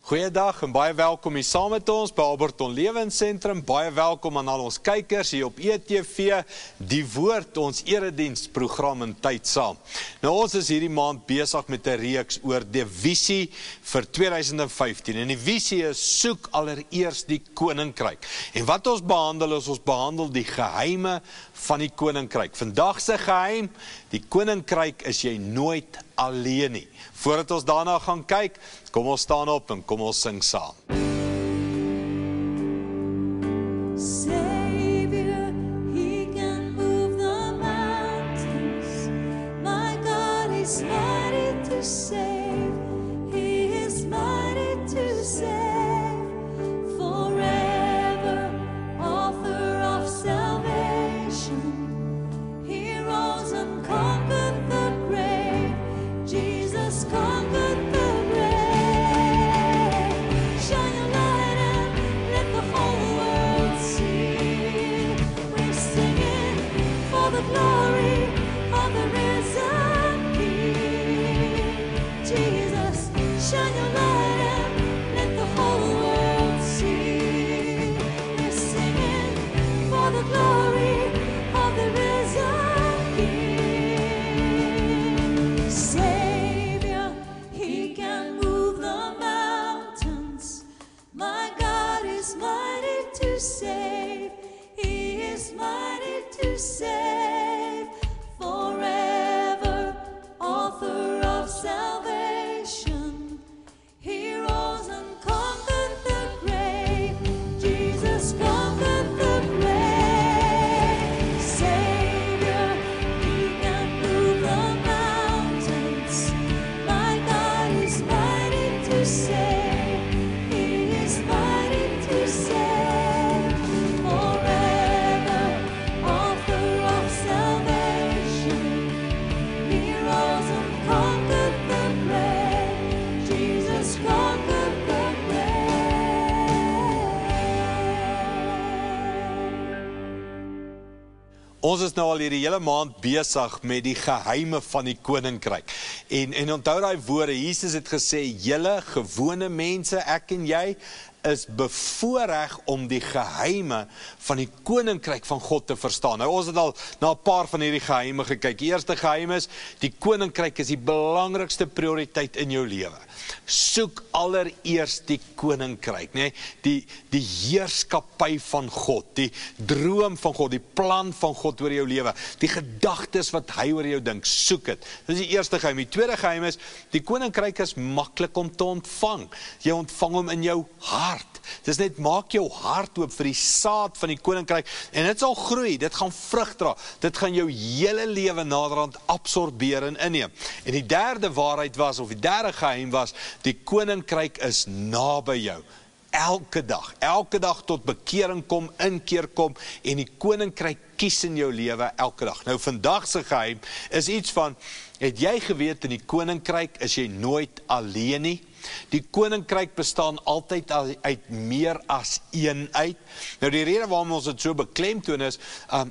Goeiedag en baie welkom hier saam met ons by Alberton Lewensentrum. Baie welkom aan al ons kykers hier op ETV, die woord, ons erediensprogram in tyd saam. Nou ons is hierdie maand besig met 'n reeks oor die visie vir 2015. En die visie is soek allereers die koninkryk. En wat ons behandel is, ons behandel die geheime van die koninkryk. Vandag se geheim, die koninkryk is jy nooit alleen nie. Voordat ons daarna gaan kyk, kom ons staan op en kom ons sing saam. Savior, he can move the mountains. My God is mighty to save. He is mighty to save. Forever, author of salvation. He rose and conquered the grave. Jesus conquered the grave. Shine your light and let the whole world see. We're singing for the glory of the risen King. Jesus, shine your light and let the whole world see. We're singing for the glory of the risen King. Savior, he can move the mountains. My God is mighty to save. He is mighty to save. Forever, author of salvation. He rose and conquered the grave. Jesus conquered the grave. Savior, he can move the mountains. My God is mighty to save. He is mighty to save. Forever, author of salvation. He rose and conquered the grave. Jesus conquered the grave. Ons is nou al hierdie hele maand besig met die geheime van die koninkryk. En onthou daai woorde, Jesus het gesê, julle gewone mense, ek en jy, is bevoorreg om die geheime van die koninkryk van God te verstaan. Nou ons het al na 'n paar van hierdie geheime gekyk. Die eerste geheim is, die koninkryk is die belangrikste prioriteit in jou lewe. Soek allereers die koninkryk, nee? Die heerskappy van God, die droom van God, die plan van God oor jou lewe, die gedagtes wat hy oor jou dink, soek dit. Dit is die eerste geheim. Die tweede geheim is, die koninkryk is maklik om te ontvang. Jy ontvang hom in jou hart. Dis net maak jou hart oop vir die saad van die koninkryk en dit sal groei, dit gaan vrug dra. Dit gaan jou hele lewe naderhand absorbeer en inneem. En die derde waarheid was, of die derde geheim was, die koninkryk is naby jou. Elke dag tot bekering kom, inkeer kom en die koninkryk kies in jou lewe elke dag. Nou vandag se geheim is iets van, het jy geweet in die koninkryk is jy nooit alleen nie? Die koninkryk bestaan altyd uit meer as een uit. Nou die rede waarom ons dit so beklemtoon is,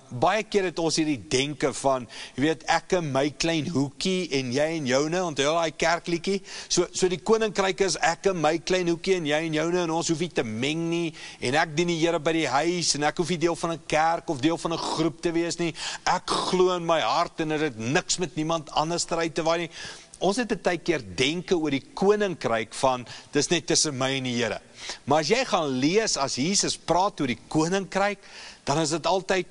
baie keer het ons hierdie denke van, jy weet, ek in my klein hoekie en jy en joune, onthou daai kerkliedjie, so die koninkryk is ek in my klein hoekie en jy en joune en ons hoef nie te meng nie, en ek dien die Here by die huis, en ek hoef nie deel van 'n kerk of deel van 'n groep te wees nie, ek glo in my hart en dit het niks met niemand anders te uit te waai nie. Ons het 'n tydkeer denke oor die koninkryk van, dis net tussen my en die Here. Maar as jy gaan lees, as Jesus praat oor die koninkryk, dan is dit altyd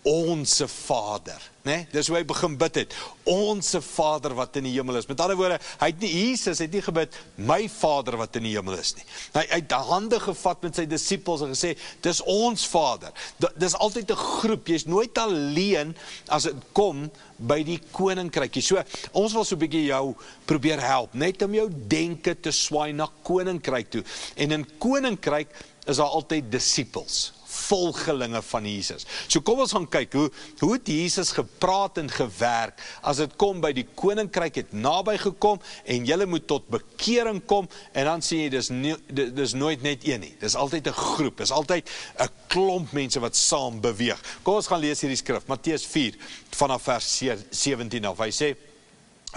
Onse Vader, né? Dis hoe hy begin bid het. Onse Vader wat in die hemel is. Met ander woorde, Jesus het nie gebid, my Vader wat in die hemel is nie. Hy het hande gevat met sy disippels en gesê, dis ons Vader. Dis altyd 'n groep, jy's nooit alleen as dit kom by die koninkrykie. So, ons wil so 'n bietjie jou probeer help, net om jou denke te swaai na koninkryk toe. En in koninkryk is daar altyd disippels, volgelinge van Jesus. So kom ons gaan kyk, hoe het Jesus gepraat en gewerk, as dit kom by die koninkryk het naby gekom, en julle moet tot bekering kom, en dan sê jy, dis nooit net een nie, dis altyd 'n groep, dis altyd 'n klomp mense wat saam beweeg. Kom ons gaan lees hierdie skrif, Matteus 4, vanaf vers 17 af, hy sê,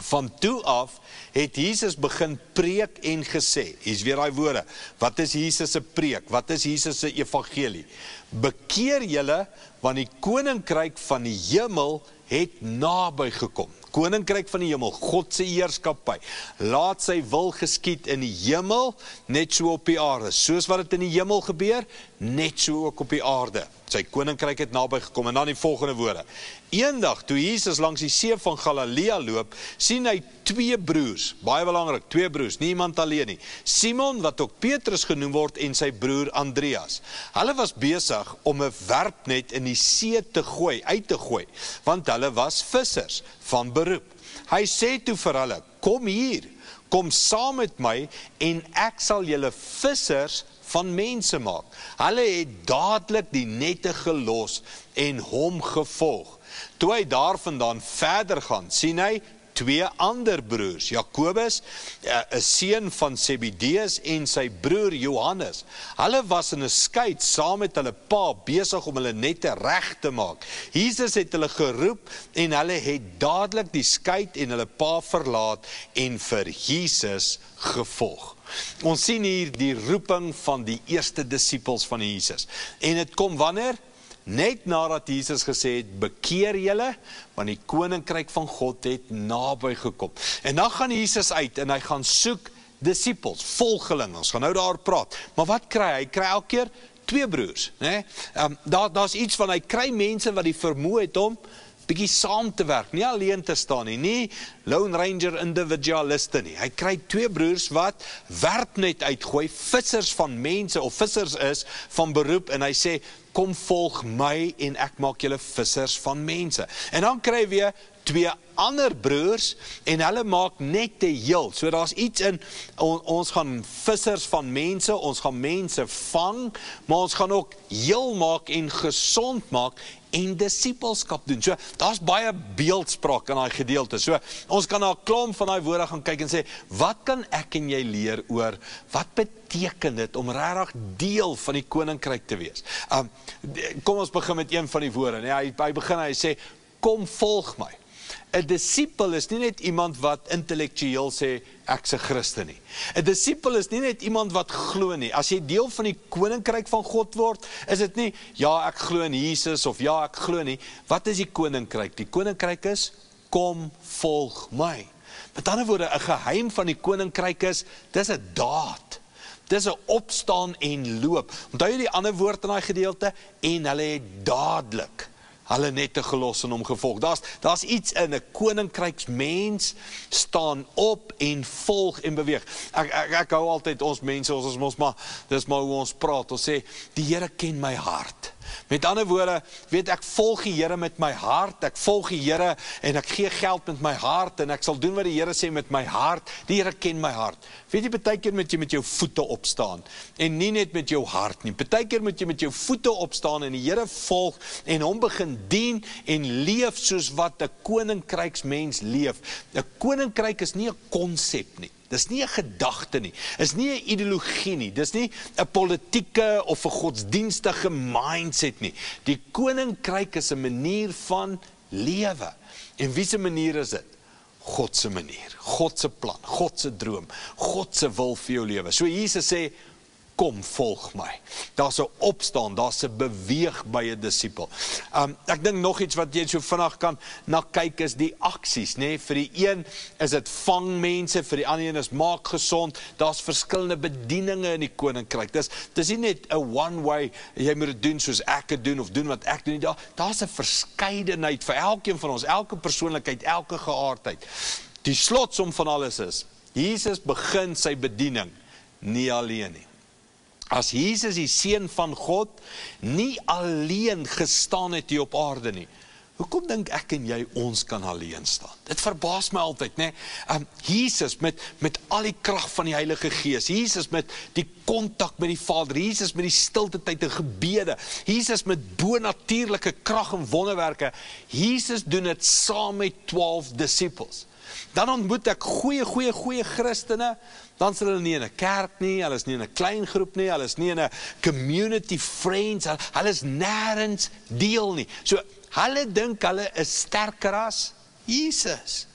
Van toe af het Jesus begin preek en gesê, hier's weer daai woorde, wat is Jesus se preek, wat is Jesus se evangelie? Bekeer julle, want die koninkryk van die hemel het naby gekom. Koninkryk van die hemel, God se heerskappy. Laat sy wil geskied in die hemel, net so op die aarde. Soos wat dit in die hemel gebeur, net so ook op die aarde. Sy koninkryk het naby gekom. En dan die volgende woorde. Eendag, toe Jesus langs die see van Galilea loop, sien hy 2 broers, baie belangrik, 2 broers, nie iemand alleen nie. Simon, wat ook Petrus genoem word, en sy broer Andreas. Hulle was besig om 'n werpnet in die see te gooi, uit te gooi, want hulle was vissers van beroep. Hy sê toe vir hulle, kom hier, kom saam met my, en ek sal julle vissers van mense maak. Hulle het dadelik die nette gelos en hom gevolg. Toe hy daarvandaan verder gaan, sien hy 2 ander broers, Jakobus, 'n seun van Zebedeus, en sy broer Johannes. Hulle was in 'n skei saam met hulle pa besig om hulle nette reg te maak. Jesus het hulle geroep en hulle het dadelik die skei en hulle pa verlaat en vir Jesus gevolg. Ons sien hier die roeping van die eerste disippels van Jesus. En dit kom wanneer? Net nadat Jesus gesê het, bekeer julle, want die koninkryk van God het naby gekom. En dan gaan Jesus uit en hy gaan soek disippels, volgelinge. Ons gaan nou daar praat. Maar wat kry hy? Hy kry elke keer 2 broers. Daar's iets van, hy kry mense wat die vermoë het om bietjie saam te werk, nie alleen te staan nie Lone Ranger individualiste nie. Hy kry 2 broers wat werpnet uitgooi, vissers van mense, of vissers is van beroep, en hy sê, kom volg my en ek maak julle vissers van mense. En dan kry hy weer 2 ander broers, en hulle maak net te heel. So daar's iets in, ons gaan vissers van mense, ons gaan mense vang, maar ons gaan ook heel maak en gesond maak, en disipelskap doen. So, daar's baie beeldspraak in daai gedeelte. So, ons kan na 'n klomp van daai woorde gaan kyk en sê, wat kan ek en jy leer oor, wat beteken dit om regtig deel van die koninkryk te wees? Kom ons begin met een van die woorde. Hy begin, hy sê, kom volg my. 'n Disipel is nie net iemand wat intellektueel sê, ek's 'n Christen nie. 'n Disipel is nie net iemand wat glo nie. As jy deel van die koninkryk van God word, is dit nie, ja, ek glo in Jesus, of ja, ek glo nie. Wat is die koninkryk? Die koninkryk is, kom volg my. Met ander woorde, 'n geheim van die koninkryk is, dis 'n daad. Dis 'n opstaan en loop. Onthou jy die ander woord in daai gedeelte? En hulle het dadelik hulle nette gelos en hom gevolg. Daar's iets in 'n koninkryksmens staan op en volg en beweeg. Ek hou altyd ons mense, dis maar hoe ons praat. Ons sê, die Here ken my hart. Met ander woorde, weet ek volg die Here met my hart, ek volg die Here en ek gee geld met my hart en ek sal doen wat die Here sê met my hart. Die Here ken my hart. Weet jy, baie keer moet jy met jou voete opstaan en nie net met jou hart nie. Baie keer moet jy met jou voete opstaan en die Here volg en hom begin dien en leef soos wat 'n koninkryksmens leef. 'n Koninkryk is nie 'n konsep nie. Dis nie 'n gedagte nie, is nie 'n ideologie nie, dis nie 'n politieke of 'n godsdienstige mindset nie. Die koninkryk is 'n manier van lewe. En wie se manier is dit? God se manier, God se plan, God se droom, God se wil vir jou lewe. So Jesus sê, kom volg my. Daar's 'n opstaan, daar's 'n beweeg by 'n disipel. Ek dink nog iets wat jy so vinnig kan na kyk is die aksies, nê? Vir die een is dit vang mense, vir die ander een is maak gesond. Daar's verskillende bedieninge in die koninkryk. Dis nie net 'n one way, jy moet dit doen soos ek dit doen of doen wat ek doen nie. Daar's 'n verskeidenheid vir elkeen van ons, elke persoonlikheid, elke geaardheid. Die slotsom van alles is, Jesus begin sy bediening nie alleen nie. As Jesus die seun van God nie alleen gestaan het hier op aarde nie, hoekom dink ek en jy ons kan alleen staan? Dit verbaas my altyd, né? Jesus met al die krag van die Heilige Gees, Jesus met die kontak met die Vader, Jesus met die stilte tyd en gebede, Jesus met bonatuurlike krag en wonderwerke, Jesus doen dit saam met 12 disippels. Dan ontmoet ek goeie Christene, dan is hulle nie in 'n kerk nie, hulle is nie in 'n klein groep nie, hulle is nie in 'n community friends, hulle is nêrens deel nie. So, hulle dink hulle is sterker as Jesus.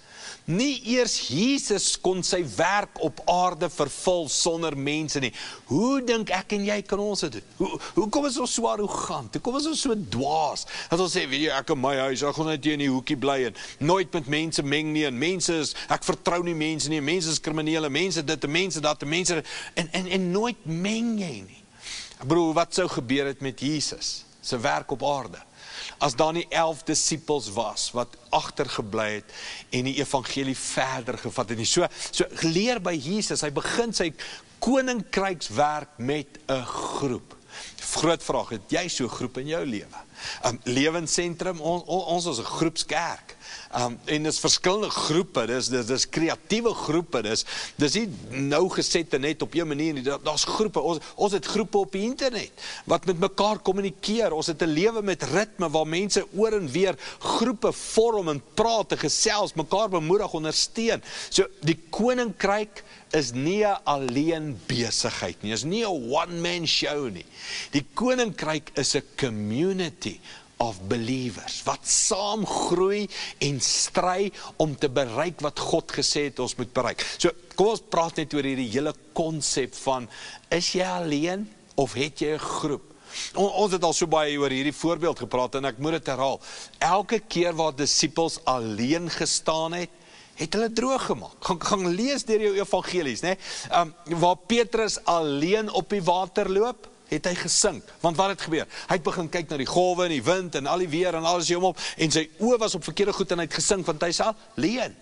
Nie eers Jesus kon sy werk op aarde vervul sonder mense nie. Hoe dink ek en jy kan ons dit doen? Hoekom is ons so arrogant? Hoekom is ons so dwaas? Dat ons sê, weet jy, ek in my huis, ek gaan net hier in die hoekie bly en nooit met mense meng nie, en mense is, ek vertrou nie mense nie, mense is kriminele, mense dit, en mense dat, en mense dit, en nooit meng jy nie. Broer, wat sou gebeur het met Jesus, sy werk op aarde? As daar nie 11 disippels was, wat agtergebly het, en die evangelie verder gevat het nie. So leer by Jesus, hy begin sy koninkrykswerk met 'n groep. Groot vraag, het jy so 'n groep in jou lewe? Lewensentrum, ons is 'n groepskerk. En dis verskillende groepe, dis kreatiewe groepe, dis nie nou gesette net op een manier nie, daar's groepe, ons het groepe op die internet, wat met mekaar kommunikeer, ons het 'n lewe met ritme, waar mense oor en weer groepe vorm en praat en gesels, mekaar bemoedig, ondersteun. So, die koninkryk is nie 'n alleen besigheid nie, is nie 'n one-man show nie. Die koninkryk is 'n community of believers, wat saam groei en stry om te bereik wat God gesê het ons moet bereik. So, kom ons praat net oor hierdie hele konsep van, is jy alleen of het jy 'n groep? Ons het al so baie oor hierdie voorbeeld gepraat en ek moet dit herhaal. Elke keer waar disippels alleen gestaan het hulle droog gemaak. Gaan lees deur jou evangelies, né? Waar Petrus alleen op die water loop, het hy gesink. Want wat het gebeur? Hy het begin kyk na die golwe en die wind en al die weer en alles hom op, en sy oë was op verkeerde goed en hy het gesink, want hy is alleen.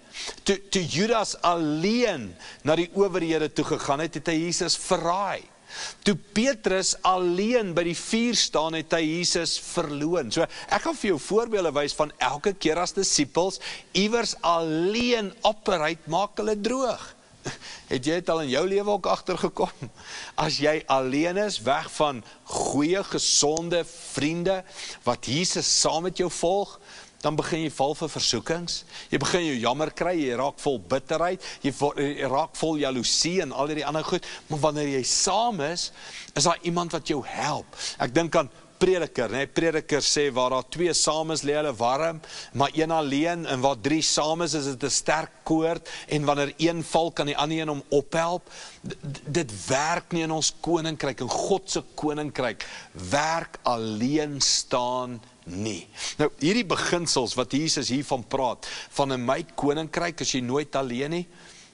Toe Judas alleen na die owerhede toe gegaan het, het hy Jesus verraai. Toe Petrus alleen by die vuur staan, het hy Jesus verloon. So, ek gaan vir jou voorbeelde wys van elke keer as disippels iewers alleen operate, maak hulle droog. Het jy het al in jou lewe ook agtergekom? As jy alleen is, weg van goeie, gesonde vriende, wat Jesus saam met jou volg, dan begin jy val vir versoekings, jy begin jou jammer kry, jy raak vol bitterheid, jy raak vol jaloesie en al die ander goed, maar wanneer jy saam is daar iemand wat jou help. Ek dink aan Prediker, né? Prediker sê, waar daar 2 saam is, lê hulle warm, maar een alleen, en waar 3 saam is dit 'n sterk koord, en wanneer een val, kan die ander een hom ophelp. Dit werk nie in ons koninkryk, in God se koninkryk, werk alleen staan nie. Nou, hierdie beginsels wat Jesus hiervan praat, van in my koninkryk is jy nooit alleen nie,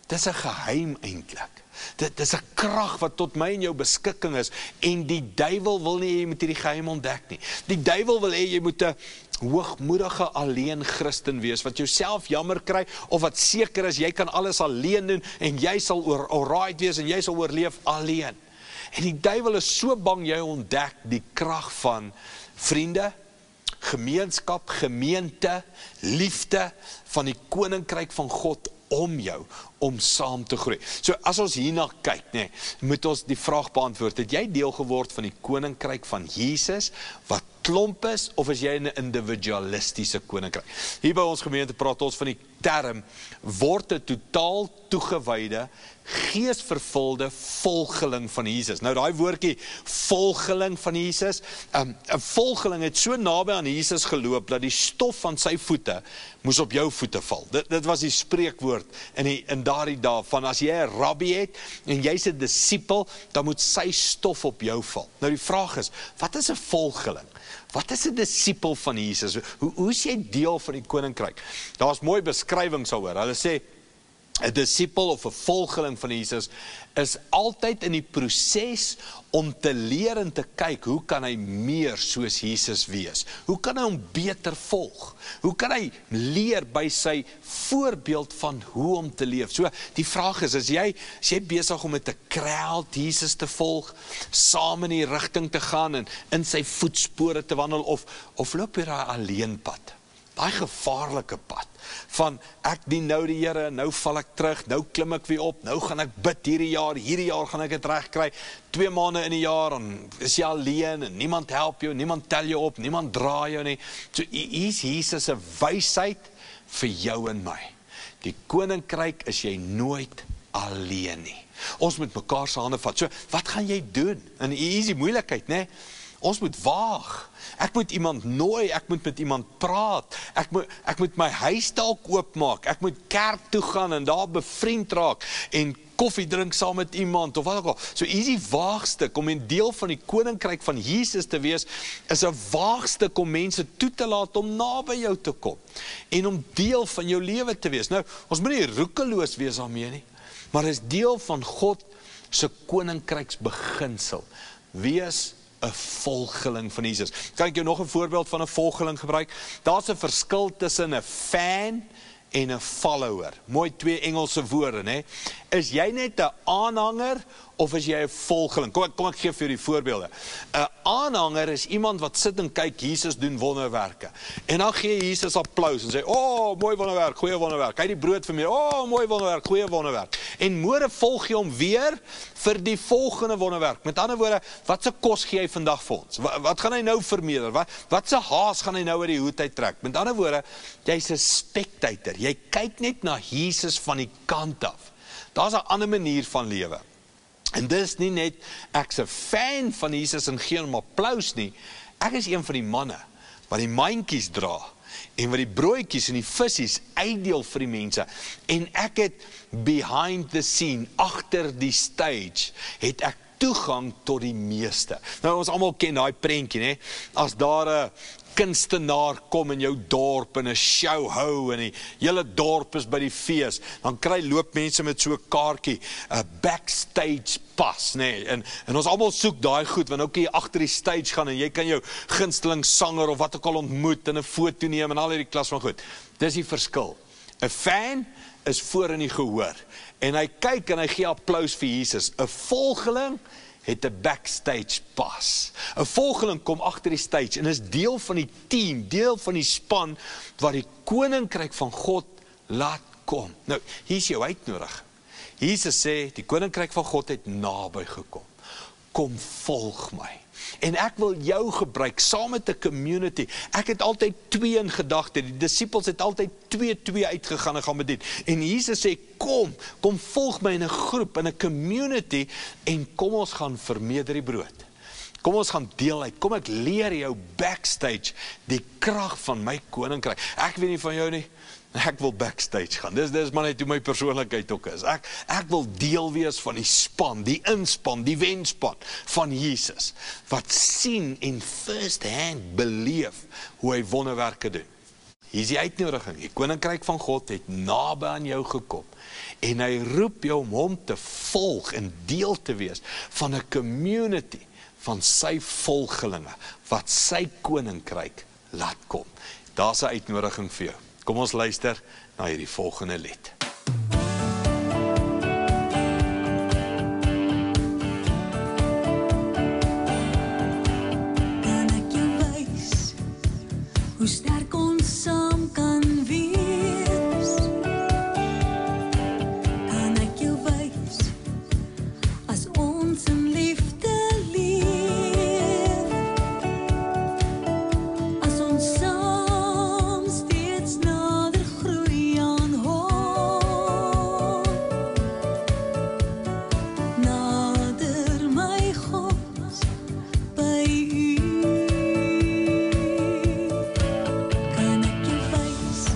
dis 'n geheim eintlik. Dit is 'n krag wat tot my en jou beskikking is, en die duiwel wil nie jy moet hierdie geheim ontdek nie. Die duiwel wil hê jy moet 'n hoogmoedige alleen Christen wees, wat jouself jammer kry, of wat seker is, jy kan alles alleen doen, en jy sal alright wees, en jy sal oorleef alleen. En die duiwel is so bang jy ontdek die krag van vriende, gemeenskap, gemeente, liefde, van die koninkryk van God om jou, om saam te groei. So as ons hierna kyk, nee, moet ons die vraag beantwoord, het jy deel geword van die koninkryk van Jesus, wat klomp is, of is jy in 'n individualistiese koninkryk? Hier by ons gemeente praat ons van die term, word 'n totaal toegewyde, geesvervulde volgeling van Jesus. Nou daai woordjie, volgeling van Jesus, 'n volgeling het so naby aan Jesus geloop, dat die stof van sy voete moes op jou voete val. Dit was die spreekwoord in daardie dae, van as jy 'n rabbi het, en jy's 'n disipel, dan moet sy stof op jou val. Nou die vraag is, wat is 'n volgeling? Wat is 'n disipel van Jesus? Hoe is jy deel van die koninkryk? Daar's mooi beskrywings daaroor. Hulle sê, 'n disipel of 'n volgeling van Jesus is altyd in die proses om te leer en te kyk, hoe kan hy meer soos Jesus wees? Hoe kan hy hom beter volg? Hoe kan hy leer by sy voorbeeld van hoe om te leef? So, die vraag is jy besig om met 'n crowd Jesus te volg, saam in die rigting te gaan en in sy voetspore te wandel, of loop jy daai alleen pad? Daai gevaarlike pad, van ek dien nou die Here, nou val ek terug, nou klim ek weer op, nou gaan ek bid hierdie jaar gaan ek dit reg kry, 2 maande in die jaar, en is jy alleen, en niemand help jou, niemand tel jou op, niemand dra jou nie. So hier is Jesus 'n wysheid vir jou en my. Die koninkryk is jy nooit alleen nie. Ons moet mekaar se hande vat. So, wat gaan jy doen? En hier is die moeilikheid, né? Ons moet waag. Ek moet iemand nooi, ek moet met iemand praat, ek moet my huis dalk oopmaak, ek moet kerk toe gaan en daar bevriend raak en koffie drink saam met iemand of wat ook al. So hierdie waagstuk om 'n deel van die koninkryk van Jesus te wees, is 'n waagstuk om mense toe te laat om naby jou te kom en om deel van jou lewe te wees. Nou, ons moet nie roekeloos wees daarmee nie, maar is deel van God se koninkryksbeginsel. Wees 'n volgeling van Jesus. Kan ek jou nog 'n voorbeeld van 'n volgeling gebruik? Daar's 'n verskil tussen 'n fan en 'n follower. Mooi twee Engelse woorde, né? Is jy net 'n aanhanger of is jy 'n volgeling? Kom ek gee vir die voorbeelde. 'n Aanhanger is iemand wat sit en kyk Jesus doen wonderwerke. En dan gee Jesus applaus en sê, mooi wonderwerk, goeie wonderwerk. Hy het die brood vermeer. Mooi wonderwerk, goeie wonderwerk. En môre volg jy hom weer vir die volgende wonderwerk. Met ander woorde, wat se kos gee hy vandag vir ons? Wat gaan hy nou vermeerder? Wat se haas gaan hy nou uit die hoed uittrek? Met ander woorde, jy's 'n spectator. Jy kyk net na Jesus van die kant af. Daar's 'n ander manier van lewe. En dis nie net, ek's 'n fan van Jesus en gee hom applaus nie. Ek is een van die manne wat die mandjies dra en wat die broodjies en die visies uitdeel vir die mense. En ek het behind the scene, agter die stage, het ek toegang tot die meeste. Nou ons almal ken daai prentjie, né? As daar 'n kunstenaar kom in jou dorp en 'n show hou en die hele dorp is by die fees, dan loop mense met so 'n kaartjie, 'n backstage pas, nee, en ons almal soek daai goed, want nou kan jy agter die stage gaan en jy kan jou gunsteling sanger of wat ook al ontmoet en 'n foto neem en al hierdie klas van goed. Dis die verskil. 'n Fan is voor in die gehoor en hy kyk en hy gee applaus vir Jesus. 'n Volgeling het 'n backstage pas. 'n Volgeling kom agter die stage en is deel van die team, deel van die span wat die koninkryk van God laat kom. Nou, hier is jou uitnodiging. Jesus sê, die koninkryk van God het naby gekom. Kom volg my. En ek wil jou gebruik, saam met 'n community. Ek het altyd 2 in gedagte. Die disippels het altyd 2 uitgegaan en gaan bedien. En Jesus sê, kom volg my in 'n groep, in 'n community, en kom ons gaan vermeerder die brood. Kom ons gaan deel uit. Kom ek leer jou backstage die krag van my koninkryk. Ek weet nie van jou nie. Ek wil backstage gaan. Dis maar net hoe my persoonlikheid ook is. Ek wil deel wees van die span, die inspan, die wenspan van Jesus, wat sien en first hand beleef hoe hy wonderwerke doen. Hier is die uitnodiging. Die koninkryk van God het naby aan jou gekom en hy roep jou om hom te volg en deel te wees van 'n community van sy volgelinge wat sy koninkryk laat kom. Daar's 'n uitnodiging vir jou. Kom ons luister na hierdie volgende lied. Kan ek jou wys hoe sterk ons saam kan wees? Kan ek jou wys as ons in liefde leef? As ons saam steeds nader groei aan hom. Nader my God by U. Kan ek jou wys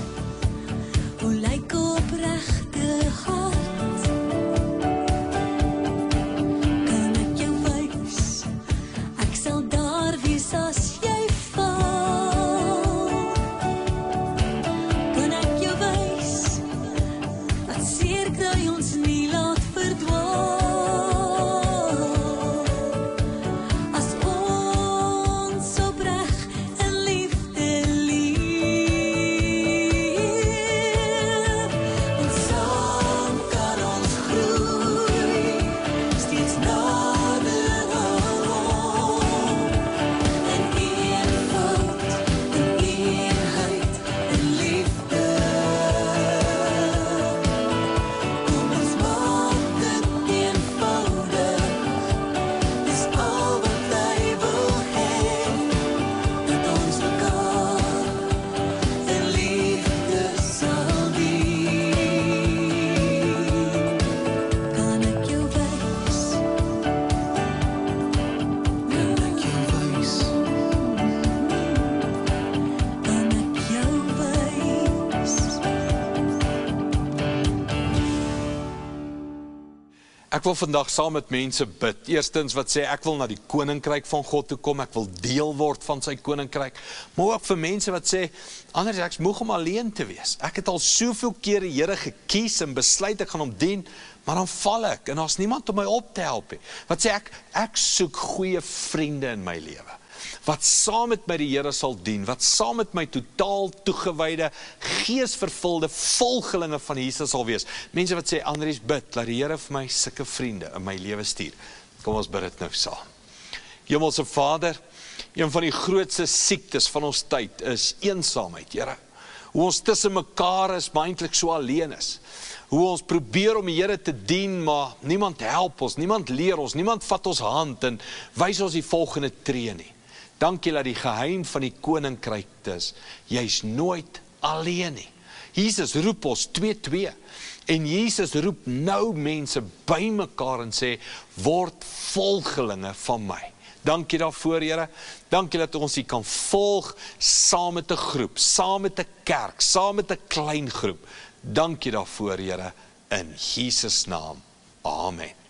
hoe lyk opregte hart? Kan ek jou wys Ek wil vandag saam met mense bid. Eerstens wat sê, ek wil na die koninkryk van God toe kom, ek wil deel word van sy koninkryk. Maar ook vir mense wat sê, anders ek is moeg om alleen te wees. Ek het al soveel keer die Here gekies en besluit ek gaan hom dien, maar dan val ek en daar's niemand om my op te help nie. Wat sê ek soek goeie vriende in my lewe. Wat saam met my die Here sal dien, wat saam met my totaal toegewyde, geesvervulde volgelinge van Jesus sal wees. Mense wat sê, Andries bid, laat die Here vir my sulke vriende in my lewe stuur. Kom ons bid dit nou saam. Hemelse Vader, een van die grootste siektes van ons tyd is eensaamheid, Here. Hoe ons tussen mekaar is, maar eintlik so alleen is. Hoe ons probeer om die Here te dien, maar niemand help ons, niemand leer ons, niemand vat ons hand en wys ons die volgende tree nie. Dankie dat die geheim van die koninkryk is, jy's nooit alleen nie. Jesus roep ons 2-2 en Jesus roep nou mense by mekaar en sê, word volgelinge van my. Dankie daarvoor, Here. Dankie dat ons hier kan volg saam met 'n groep, saam met 'n kerk, saam met 'n klein groep. Dankie daarvoor, Here, in Jesus naam. Amen.